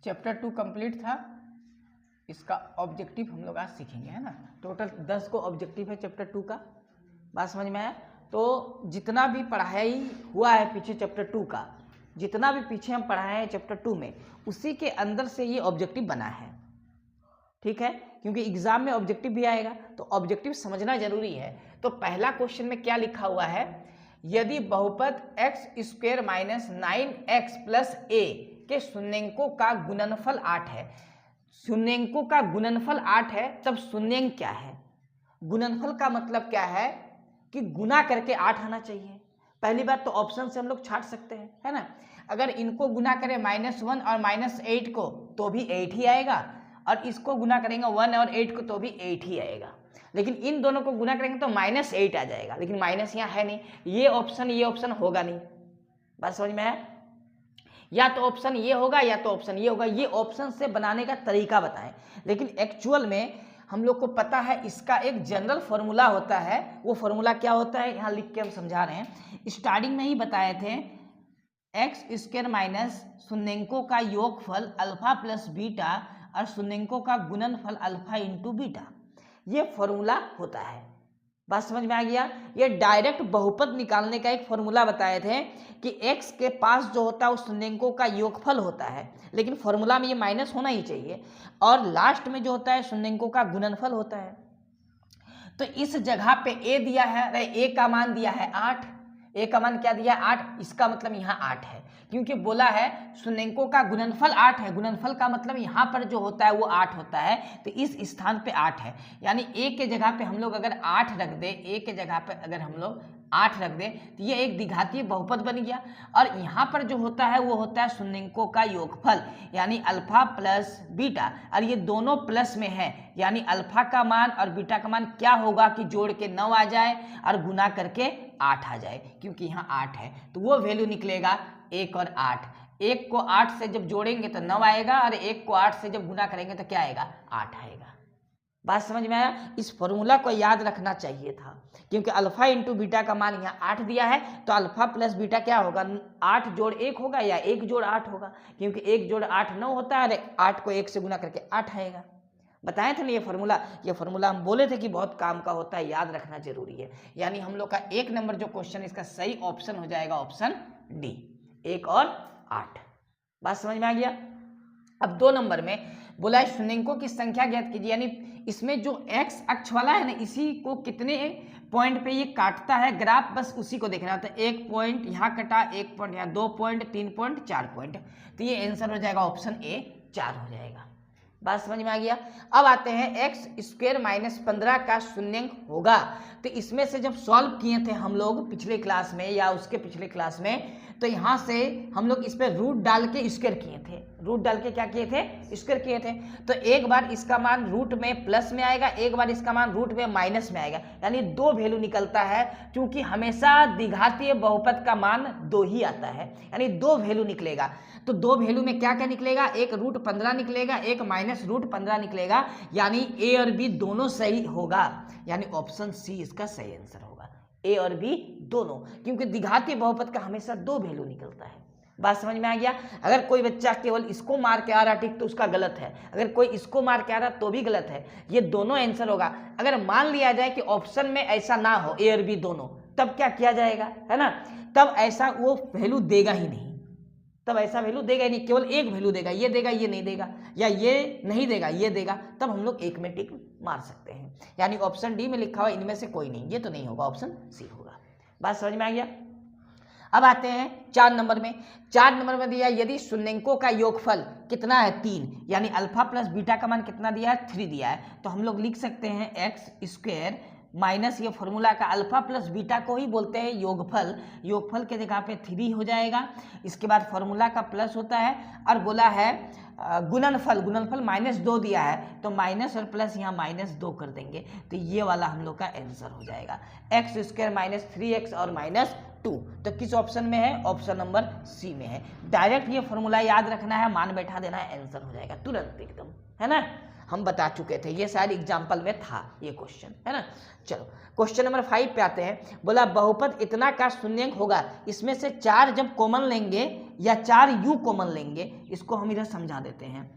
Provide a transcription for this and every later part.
Chapter 2 complete था। इसका objective हम लोग आज सीखेंगे, है ना। टोटल 10 को ऑब्जेक्टिव है चैप्टर 2 का। बात समझ में आया? तो जितना भी पढ़ाई हुआ है पीछे चैप्टर 2 का, जितना भी पीछे हम पढ़ाए हैं चैप्टर 2 में, उसी के अंदर से ये ऑब्जेक्टिव बना है, ठीक है। क्योंकि एग्जाम में ऑब्जेक्टिव भी आएगा तो ऑब्जेक्टिव समझना जरूरी है। तो पहला क्वेश्चन में क्या लिखा हुआ है, यदि बहुपद x² - 9x + a के शून्यंकों का गुणनफल 8 है। शून्यंकों का गुणनफल 8 है, तब शून्यंक क्या है? गुणनफल का मतलब क्या है कि गुना करके 8 आना चाहिए। पहली बात तो ऑप्शन से हम लोग छाट सकते हैं, है ना। अगर इनको गुना करें -1 और -8 को तो भी 8 ही आएगा, और इसको गुना करेंगे 1 और 8 को तो भी 8 ही आएगा। लेकिन इन दोनों को गुना करेंगे तो -8 आ जाएगा, लेकिन माइनस यहाँ है नहीं। ये ऑप्शन होगा नहीं। बात समझ में आया? या तो ऑप्शन ये होगा या तो ऑप्शन ये होगा। ये ऑप्शन से बनाने का तरीका बताएं, लेकिन एक्चुअल में हम लोग को पता है इसका एक जनरल फॉर्मूला होता है। वो फॉर्मूला क्या होता है यहाँ लिख के हम समझा रहे हैं। स्टार्टिंग में ही बताए थे, x² - शून्यंकों का योगफल अल्फा प्लस बीटा और शून्यंकों का गुणनफल अल्फा इंटू बीटा, ये फॉर्मूला होता है। बात समझ में आ गया? ये डायरेक्ट बहुपद निकालने का एक फॉर्मूला बताए थे कि x के पास जो होता है वो शून्यंकों का योगफल होता है, लेकिन फॉर्मूला में ये माइनस होना ही चाहिए, और लास्ट में जो होता है शून्यंकों का गुणनफल होता है। तो इस जगह पे a दिया है, अरे a का मान दिया है 8, a का मान क्या दिया 8, इसका मतलब यहाँ 8 है, क्योंकि बोला है शून्यंकों का गुणनफल 8 है। गुणनफल का मतलब यहाँ पर जो होता है वो 8 होता है, तो इस स्थान पे 8 है। यानी a के जगह पे हम लोग अगर 8 रख दे, a के जगह पे अगर हम लोग 8 रख दे तो ये एक द्विघातीय बहुपद बन गया। और यहाँ पर जो होता है वो होता है शून्यंकों का योगफल, यानी अल्फा प्लस बीटा, और ये दोनों प्लस में है, यानी अल्फा का मान और बीटा का मान क्या होगा कि जोड़ के 9 आ जाए और गुना करके 8 आ जाए। क्योंकि यहाँ 8 है तो वो वैल्यू निकलेगा 1 और 8। 1 को 8 से जब जोड़ेंगे तो 9 आएगा, और 1 को 8 से जब गुना करेंगे तो क्या आएगा 8 आएगा। बात समझ में आया? इस फॉर्मूला को याद रखना चाहिए था, क्योंकि अल्फा इंटू बीटा का मान यहाँ 8 दिया है, तो अल्फा प्लस बीटा क्या होगा 8 जोड़ 1 होगा या 1 जोड़ 8 होगा, क्योंकि 1 जोड़ 8 9 होता है, 8 को 1 से गुना करके 8 आएगा। बताए थे ना ये फॉर्मूला हम बोले थे कि बहुत काम का होता है, याद रखना जरूरी है। यानी हम लोग का 1 नंबर जो क्वेश्चन इसका सही ऑप्शन हो जाएगा ऑप्शन डी, 1 और 8। बात समझ में आ गया? अब 2 नंबर में बोला है शून्यंकों की संख्या ज्ञात कीजिए, यानी इसमें जो x अक्ष वाला है ना, इसी को कितने पॉइंट पे ये काटता है ग्राफ, बस उसी को देखना होता है। 1 पॉइंट यहाँ कटा, 1 पॉइंट यहाँ, 2 पॉइंट, 3 पॉइंट, 4 पॉइंट, तो ये आंसर हो जाएगा ऑप्शन ए 4 हो जाएगा। बात समझ में आ गया? अब आते हैं x² - 15 का शून्यंक होगा। तो इसमें से जब सॉल्व किए थे हम लोग पिछले क्लास में या उसके पिछले क्लास में, तो यहाँ से हम लोग इस पर रूट डाल के स्क्वायर किए थे। रूट डाल के क्या किए थे? स्क्वायर किए थे। तो एक बार इसका मान रूट में प्लस में आएगा, एक बार इसका मान रूट में माइनस में आएगा, यानी 2 वैल्यू निकलता है। क्योंकि हमेशा द्विघातीय बहुपद का मान 2 ही आता है, यानी 2 वैल्यू निकलेगा। तो 2 वैल्यू में क्या क्या निकलेगा? एक √15 निकलेगा, एक -√15 निकलेगा, यानी ए और बी दोनों सही होगा, यानी ऑप्शन सी इसका सही आंसर होगा, ए और बी दोनों, क्योंकि द्विघातीय बहुपद का हमेशा 2 वैल्यू निकलता है। बात समझ में आ गया? अगर कोई बच्चा केवल इसको मार के आ रहा ठीक तो उसका गलत है, अगर कोई इसको मार के आ रहा तो भी गलत है, ये दोनों आंसर होगा। अगर मान लिया जाए कि ऑप्शन में ऐसा ना हो, ए और बी दोनों, तब क्या किया जाएगा, है ना? तब ऐसा वो वैल्यू देगा ही नहीं, तब ऐसा वैल्यू देगा ही नहीं, केवल एक वैल्यू देगा, ये देगा ये नहीं देगा, या ये नहीं देगा ये देगा, तब हम लोग एक में टिक मार सकते हैं। यानी ऑप्शन डी में लिखा हुआ इनमें से कोई नहीं, ये तो नहीं होगा, ऑप्शन सी होगा। बात समझ में आ गया? अब आते हैं 4 नंबर में। 4 नंबर में दिया यदि शून्यंकों का योगफल कितना है 3, यानी अल्फा प्लस बीटा का मान कितना दिया है 3 दिया है, तो हम लोग लिख सकते हैं x² माइनस ये फॉर्मूला का अल्फा प्लस बीटा को ही बोलते हैं योगफल, योगफल के जगह पे 3 हो जाएगा। इसके बाद फॉर्मूला का प्लस होता है, और बोला है गुणनफल -2 दिया है, तो माइनस और प्लस यहाँ -2 कर देंगे, तो ये वाला हम लोग का आंसर हो जाएगा x² - 3x और -2। तो किस ऑप्शन में है? ऑप्शन नंबर सी में है। डायरेक्ट ये फॉर्मूला याद रखना है, मान बैठा देना है, आंसर हो जाएगा तुरंत एकदम, है ना। हम बता चुके थे, ये शायद एग्जाम्पल में था ये क्वेश्चन, है ना। चलो क्वेश्चन नंबर 5 पे आते हैं। बोला बहुपद इतना का शून्यंक होगा, इसमें से 4 जब कॉमन लेंगे या 4u कॉमन लेंगे, इसको हम इधर समझा देते हैं।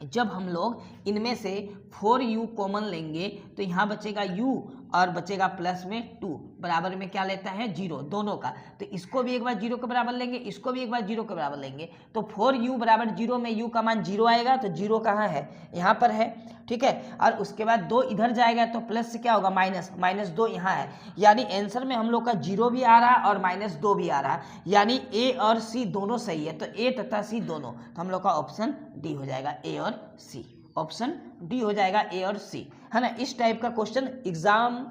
जब हम लोग इनमें से 4u कॉमन लेंगे तो यहाँ बचेगा u और बचेगा प्लस में 2, बराबर में क्या लेता है 0 दोनों का। तो इसको भी एक बार 0 के बराबर लेंगे, इसको भी एक बार 0 के बराबर लेंगे, तो 4u बराबर 0 में u का मान 0 आएगा, तो 0 कहाँ है, यहाँ पर है, ठीक है। और उसके बाद 2 इधर जाएगा तो प्लस से क्या होगा -2 यहाँ है, यानी आंसर में हम लोग का 0 भी आ रहा है और -2 भी आ रहा है, यानी ए और सी दोनों सही है। तो ए तथा सी दोनों, तो हम लोग का ऑप्शन डी हो जाएगा, ए और सी, ऑप्शन डी हो जाएगा ए और सी, है ना। इस टाइप का क्वेश्चन एग्जाम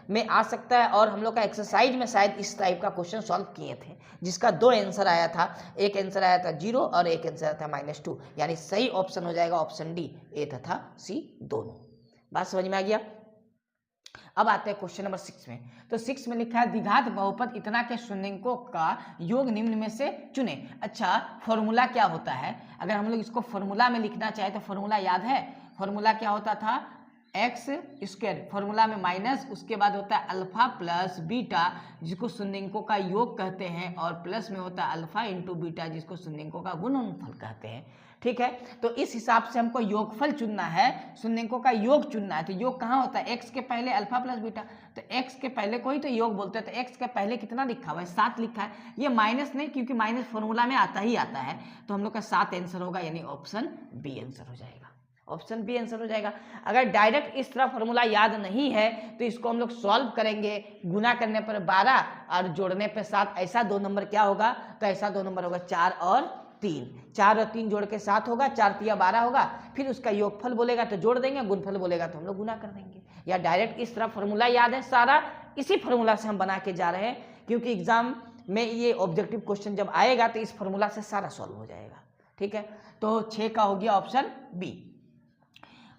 में आ सकता है और हम लोग का एक्सरसाइज में शायद इस टाइप का क्वेश्चन सॉल्व किए थे, जिसका 2 आंसर आया था, एक आंसर आया था 0 और एक आंसर आया था -2, यानी सही ऑप्शन हो जाएगा ऑप्शन डी, ए तथा सी दोनों। बात समझ में आ गया। अब आते हैं क्वेश्चन नंबर 6 में। तो 6 में लिखा है द्विघात बहुपद इतना के शून्यंकों का योग निम्न में से चुने। अच्छा, फॉर्मूला क्या होता है, अगर हम लोग इसको फॉर्मूला में लिखना चाहे तो फॉर्मूला याद है, फॉर्मूला क्या होता था, एक्स स्क्वायर, फॉर्मूला में माइनस, उसके बाद होता है अल्फा प्लस बीटा जिसको शून्यंकों का योग कहते हैं, और प्लस में होता है अल्फा इंटू बीटा जिसको शून्यंकों का गुणनफल कहते हैं, ठीक है। तो इस हिसाब से हमको योगफल चुनना है, शून्यंकों का योग चुनना है। तो योग कहाँ होता है, एक्स के पहले अल्फा प्लस बीटा, तो एक्स के पहले को ही तो योग बोलते हैं, तो एक्स के पहले कितना लिखा हुआ है 7 लिखा है, ये माइनस नहीं क्योंकि माइनस फॉर्मूला में आता ही आता है, तो हम लोग का 7 आंसर होगा, यानी ऑप्शन बी आंसर हो जाएगा, ऑप्शन बी आंसर हो जाएगा। अगर डायरेक्ट इस तरह फॉर्मूला याद नहीं है तो इसको हम लोग सॉल्व करेंगे, गुना करने पर 12 और जोड़ने पर 7, ऐसा 2 नंबर क्या होगा, तो ऐसा 2 नंबर होगा 4 और 3, 4 और 3 जोड़ के 7 होगा, 4 तिया 12 होगा, फिर उसका योगफल बोलेगा तो जोड़ देंगे, गुणफल बोलेगा तो हम लोग गुना कर देंगे। या डायरेक्ट इस तरह फॉर्मूला याद है सारा, इसी फॉर्मूला से हम बना के जा रहे हैं, क्योंकि एग्जाम में ये ऑब्जेक्टिव क्वेश्चन जब आएगा तो इस फॉर्मूला से सारा सॉल्व हो जाएगा, ठीक है। तो 6 का हो गया ऑप्शन बी।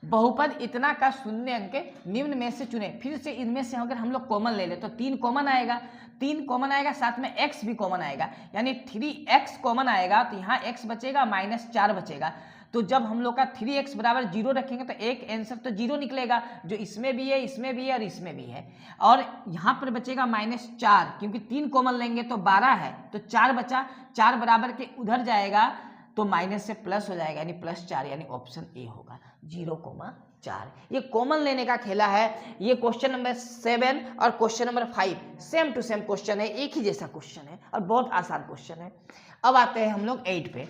बहुपद इतना का शून्य अंक निम्न में से चुने, फिर से इनमें से अगर हम लोग कॉमन ले ले तो 3 कॉमन आएगा, 3 कॉमन आएगा, साथ में x भी कॉमन आएगा, यानी 3x कॉमन आएगा, तो यहाँ x बचेगा -4 बचेगा। तो जब हम लोग का 3x बराबर 0 रखेंगे तो एक आंसर तो 0 निकलेगा, जो इसमें भी है, इसमें भी है और इसमें भी है, और यहाँ पर बचेगा -4, क्योंकि 3 कॉमन लेंगे तो 12 है, तो 4 बचा, 4 बराबर के उधर जाएगा तो माइनस से प्लस हो जाएगा, यानी +4, यानी ऑप्शन ए होगा 0,4। ये कॉमन लेने का खेला है। ये क्वेश्चन नंबर 7 और question number 5 same to same question है, एक ही जैसा क्वेश्चन है और बहुत आसान क्वेश्चन है। अब आते हैं हम लोग 8 पे।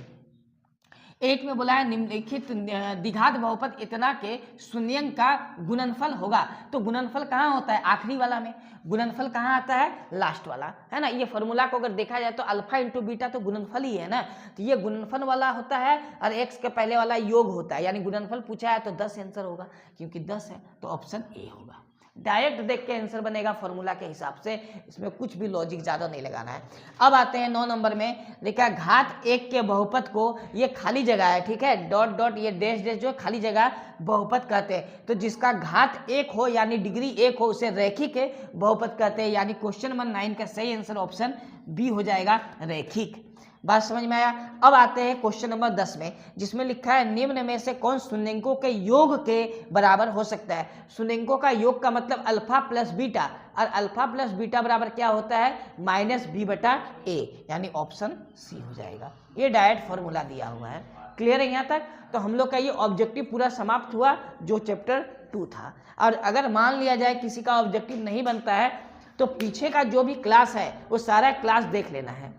8 में बोला है निम्नलिखित द्विघात बहुपद इतना के शून्यंक का गुणनफल होगा। तो गुणनफल कहाँ होता है, आखिरी वाला में, गुणनफल कहाँ आता है, लास्ट वाला, है ना। ये फॉर्मूला को अगर देखा जाए तो अल्फा इंटू बीटा तो गुणनफल ही है ना, तो ये गुणनफल वाला होता है और एक्स के पहले वाला योग होता है, यानी गुणनफल पूछा है तो 10 आंसर होगा, क्योंकि 10 है तो ऑप्शन ए होगा। डायरेक्ट देख के आंसर बनेगा फॉर्मूला के हिसाब से, इसमें कुछ भी लॉजिक ज़्यादा नहीं लगाना है। अब आते हैं 9 नंबर में, लिखा घात 1 के बहुपद को, ये खाली जगह है, ठीक है, डॉट डॉट ये डैश डैश जो खाली जगह बहुपद कहते हैं। तो जिसका घात 1 हो यानी डिग्री 1 हो उसे रैखिक बहुपद कहते हैं, यानी क्वेश्चन नंबर 9 का सही आंसर ऑप्शन बी हो जाएगा, रैखिक। बात समझ में आया। अब आते हैं क्वेश्चन नंबर 10 में, जिसमें लिखा है निम्न में से कौन शून्यंकों के योग के बराबर हो सकता है। शून्यंकों का योग का मतलब अल्फा प्लस बीटा, और अल्फा प्लस बीटा बराबर क्या होता है, -b/a, यानी ऑप्शन सी हो जाएगा। ये डायरेक्ट फॉर्मूला दिया हुआ है। क्लियर है यहाँ तक। तो हम लोग का ये ऑब्जेक्टिव पूरा समाप्त हुआ जो चैप्टर 2 था। और अगर मान लिया जाए किसी का ऑब्जेक्टिव नहीं बनता है तो पीछे का जो भी क्लास है वो सारा क्लास देख लेना है,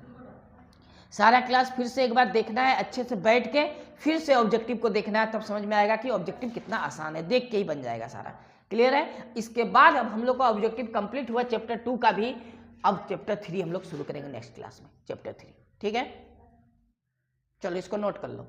सारा क्लास फिर से एक बार देखना है, अच्छे से बैठ के फिर से ऑब्जेक्टिव को देखना है, तब समझ में आएगा कि ऑब्जेक्टिव कितना आसान है, देख के ही बन जाएगा सारा। क्लियर है। इसके बाद अब हम लोग का ऑब्जेक्टिव कंप्लीट हुआ चैप्टर 2 का भी, अब चैप्टर 3 हम लोग शुरू करेंगे नेक्स्ट क्लास में, चैप्टर 3, ठीक है। चलो इसको नोट कर लो।